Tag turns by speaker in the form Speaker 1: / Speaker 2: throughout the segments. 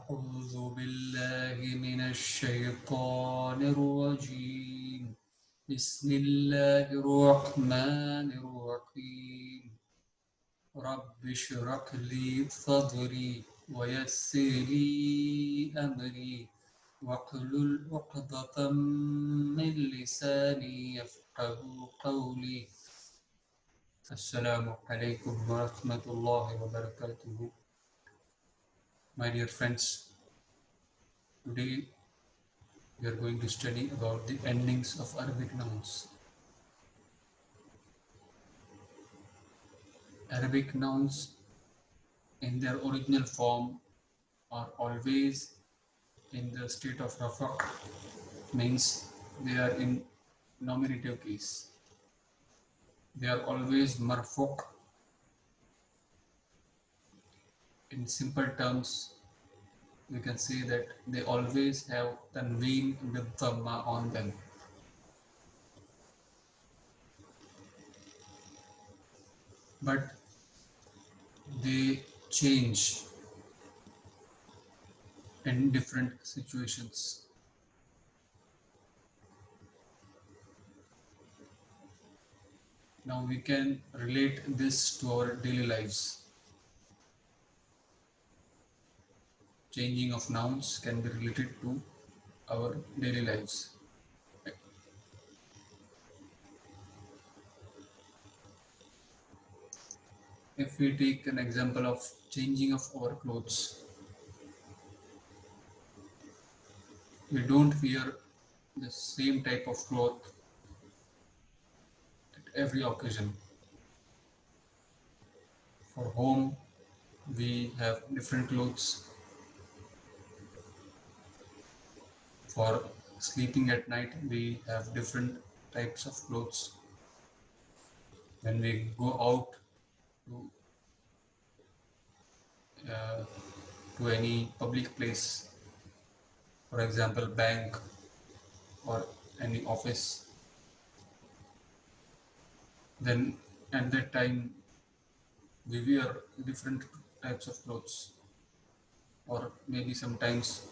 Speaker 1: أعوذ بالله من الشيطان الرجيم بسم الله الرحمن الرحيم رب اشرح لي صدري ويسر لي أمري واحلل عقدة من لساني يفقه قولي السلام عليكم ورحمة الله وبركاته. My dear friends, today we are going to study about the endings of Arabic nouns. Arabic nouns in their original form are always in the state of rafa, means they are in nominative case. They are always marfu. In simple terms, we can say that they always have tanween with dhammah on them. But they change in different situations. Now we can relate this to our daily lives. Changing of nouns can be related to our daily lives. If we take an example of changing of our clothes, we don't wear the same type of cloth at every occasion. For home, we have different clothes. For sleeping at night, we have different types of clothes. When we go out to, uh, to any public place, for example, bank or any office, then at that time we wear different types of clothes, or maybe sometimes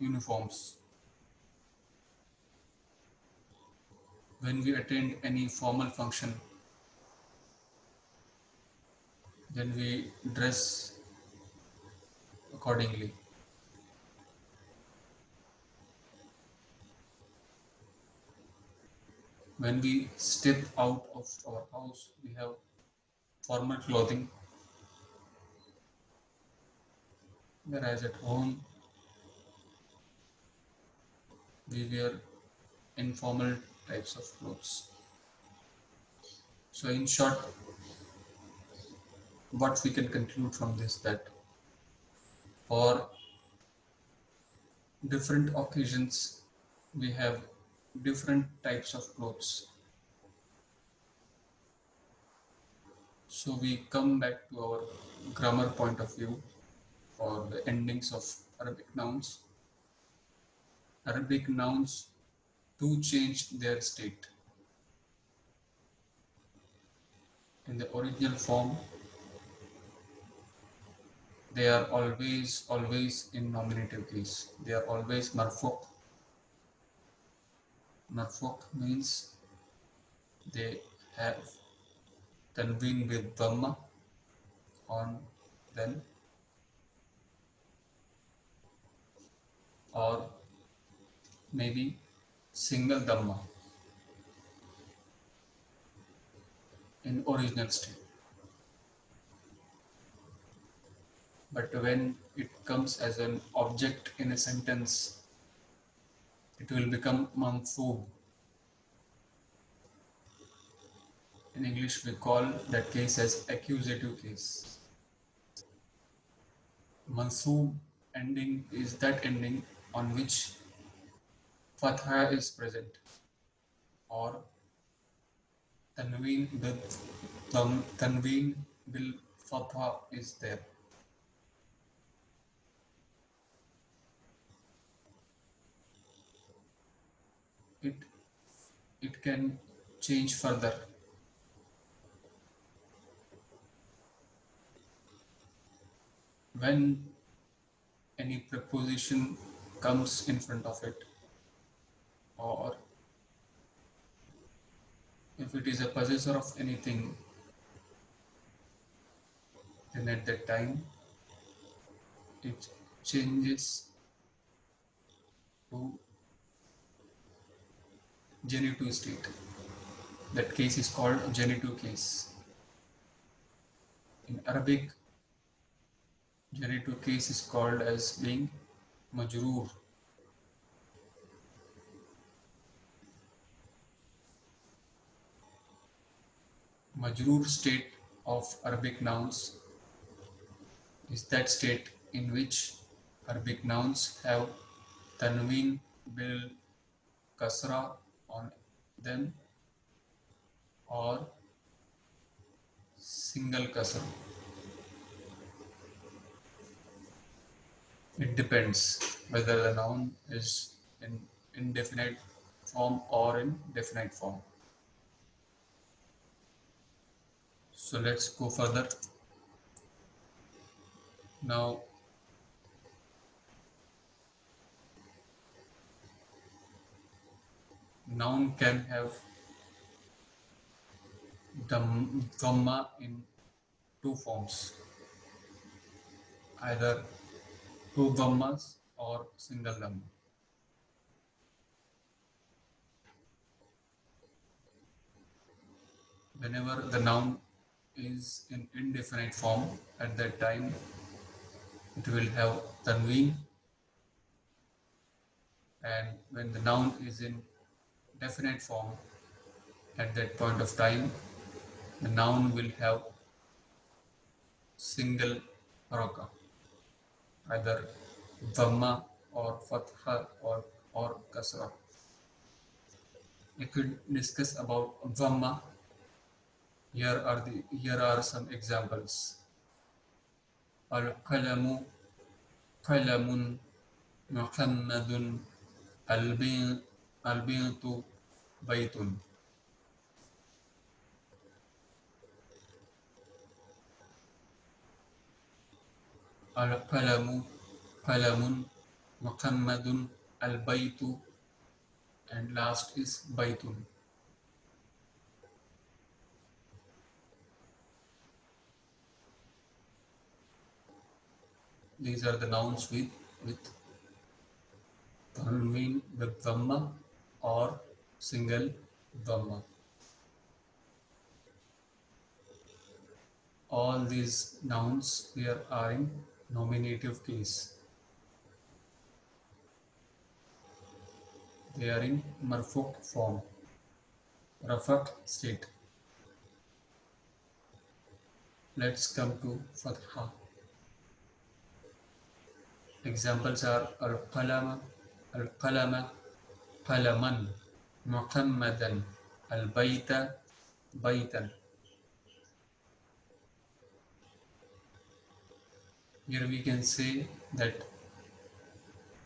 Speaker 1: uniforms. When we attend any formal function, then we dress accordingly. When we step out of our house, we have formal clothing, whereas at home we wear informal types of clothes. So in short, what we can conclude from this, that for different occasions we have different types of clothes. So we come back to our grammar point of view for the endings of Arabic nouns. Arabic nouns do change their state. In the original form, they are always in nominative case. They are always marfu. Marfu means they have tanween with dhammah on them, or maybe single dhammah in original state. But when it comes as an object in a sentence, it will become mansoub. In English, we call that case as accusative case. Mansoub ending is that ending on which fatha is present, or tanween with tanween bil fatha is there. It it can change further. When any preposition comes in front of it, or if it is a possessor of anything, then at that time it changes to genitive state. That case is called genitive case. In Arabic, genitive case is called as being majrour. Majrour state of Arabic nouns is that state in which Arabic nouns have tanween bil kasra on them or single kasra. It depends whether the noun is in indefinite form or in definite form. So let's go further. Now, noun can have dhamma in two forms, either two dhammas or single dhamma. Whenever the noun is in indefinite form, at that time it will have tanween, and when the noun is in definite form, at that point of time the noun will have single haraka, either dhamma or fatha or kasra. If we discuss about dhamma, here are some examples. Al-qalamu qalamun Muhammadun al-bintu baytun. Al-qalamu qalamun Muhammadun al-baytu, and last is baytun. These are the nouns with tanween with dhamma or single dhamma. All these nouns here are in nominative case. They are in marfu form, rafat state. Let's come to fatha. Examples are al-qalama, al-qalama, qalaman, Muhammadan, al-bayta, baytan. Here we can say that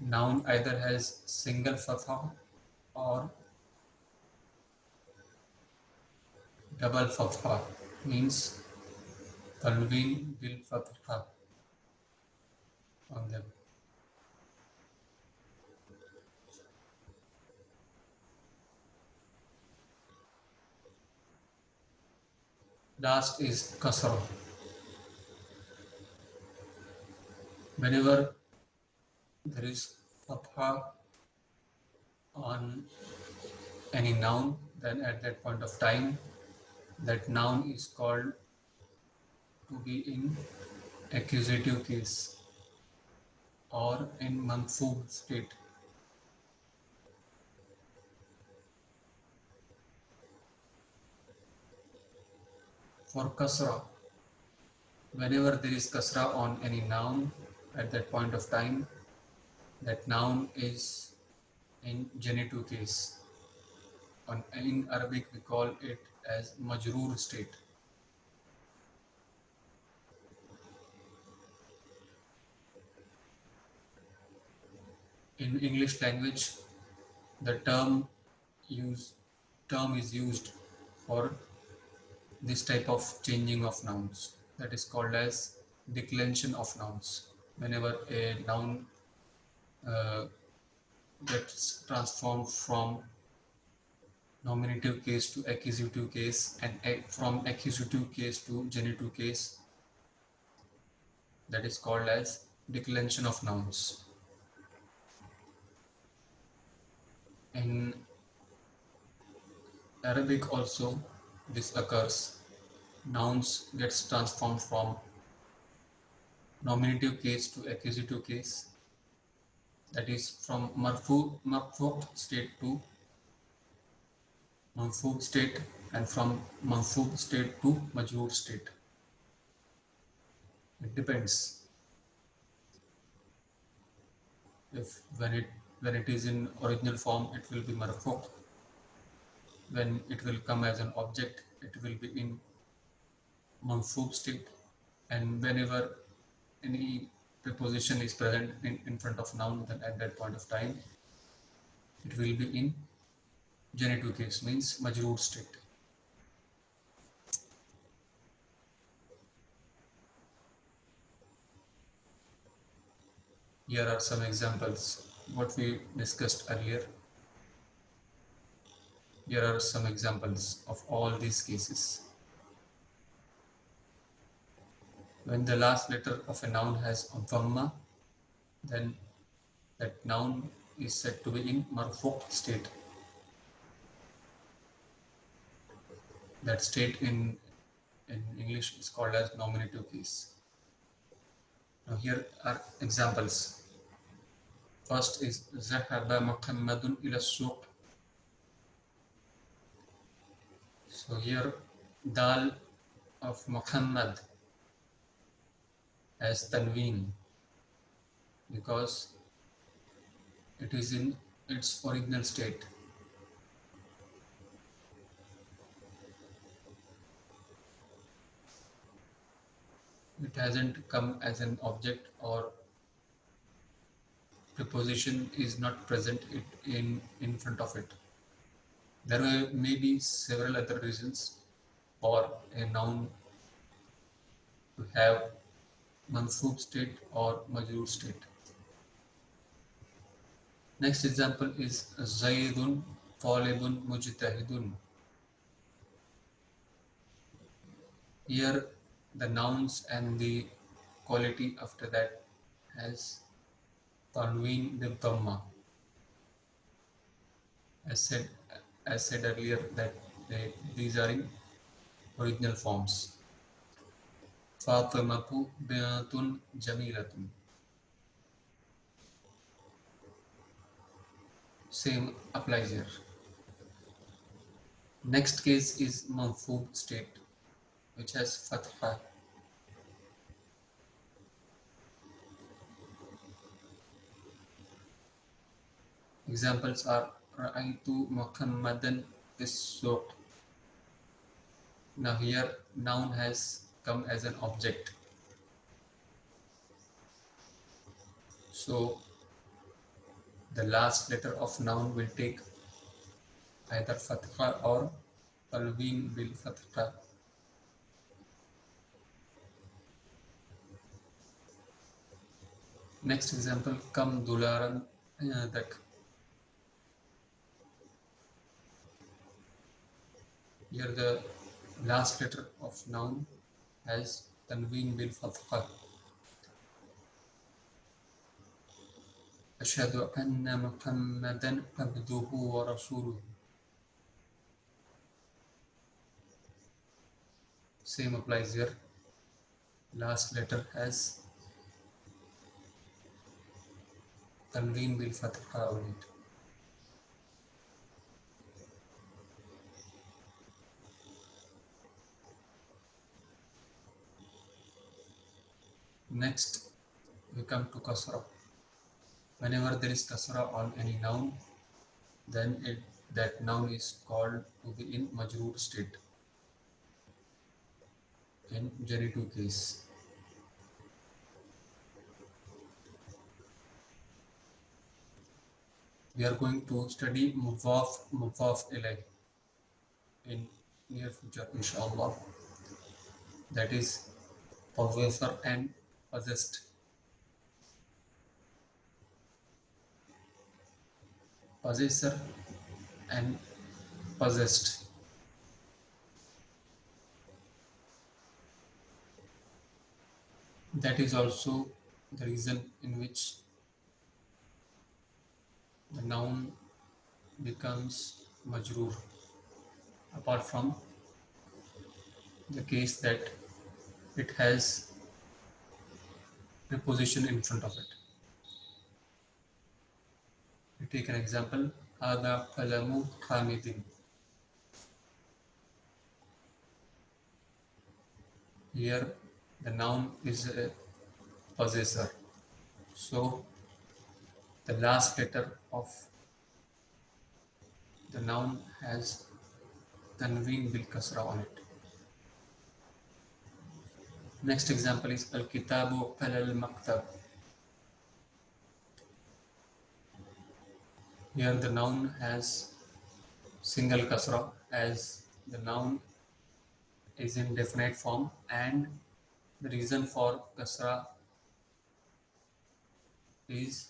Speaker 1: noun either has single fatha or double fatha, means tanween bil fatha on them. Last is kasra. Whenever there is fatha on any noun, then at that point of time that noun is called to be in accusative case or in mansoub state. For kasra, whenever there is kasra on any noun, at that point of time that noun is in genitive case. In Arabic we call it as majrour state. In English language, the term is used for this type of changing of nouns, that is called as declension of nouns. whenever a noun uh, gets transformed from nominative case to accusative case and from accusative case to genitive case, that is called as declension of nouns. In Arabic also this occurs. Nouns gets transformed from nominative case to accusative case, that is from marfu state to mansoub state, and from mansoub state to majrour state. It depends. If when it is in original form, it will be marfu. When it will come as an object, it will be in mansoub state. And whenever any preposition is present in front of noun, then at that point of time it will be in genitive case, means majrour state. Here are some examples what we discussed earlier. Here are some examples of all these cases. When the last letter of a noun has a dhammah, then that noun is said to be in marfu state. That state in English is called as nominative case. Now here are examples. First is ذهب محمد إلى السوق. So here dal of Muhammad as tanween because it is in its original state. It hasn't come as an object, or preposition is not present in front of it. There may be several other reasons for a noun to have mansoub state or majroor state. Next example is Zaidun talibun mujtahidun. Here the nouns and the quality after that has tanween with dhammah. As said, as said earlier that these are in original forms. Fatimatu bintun jamilatun. Same applies here. Next case is mansoub state, which has fatha. Examples are Ra'aytu Muhammadan bis-suq. Now here noun has come as an object. So the last letter of noun will take either fatha or tanween bil fatha. Next example, kam dularan dak. Here the last letter of noun has tanween bil fatha. Ashhadu anna Muhammadan abduhu wa rasuluhu. Same applies here. Last letter has tanween bil fatha on it. Next, we come to kasra. Whenever there is kasra on any noun, then that noun is called to be in majroor state, in genitive case. We are going to study mudhaf ilayh in near future, inshallah. That is possessor and possessed. possessor and possessed. That is also the reason in which the noun becomes majrour, apart from the case that it has preposition in front of it. We take an example, هذا قلم حامد. Here the noun is a possessor. So the last letter of the noun has tanween bil kasra on it. Next example is al-kitabu al-maktab. Here the noun has single kasra as the noun is in definite form, and the reason for kasra is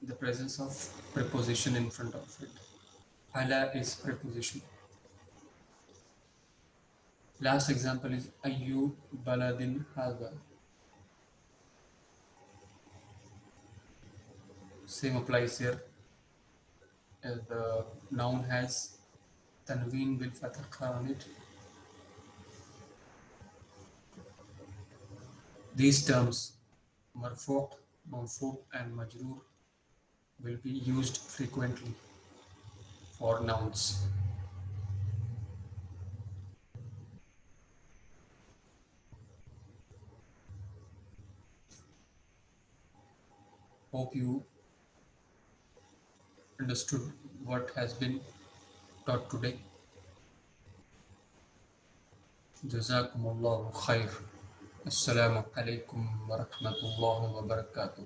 Speaker 1: the presence of preposition in front of it. Ala is preposition. Last example is ayyu baladin hadha. Same applies here. The noun has tanween bil fatha on it. These terms marfu, mansoub and majrour will be used frequently for nouns. Hope you understood what has been taught today. Jazakumullahu khair. Assalamu alaikum wa rahmatullahi wa barakatuh.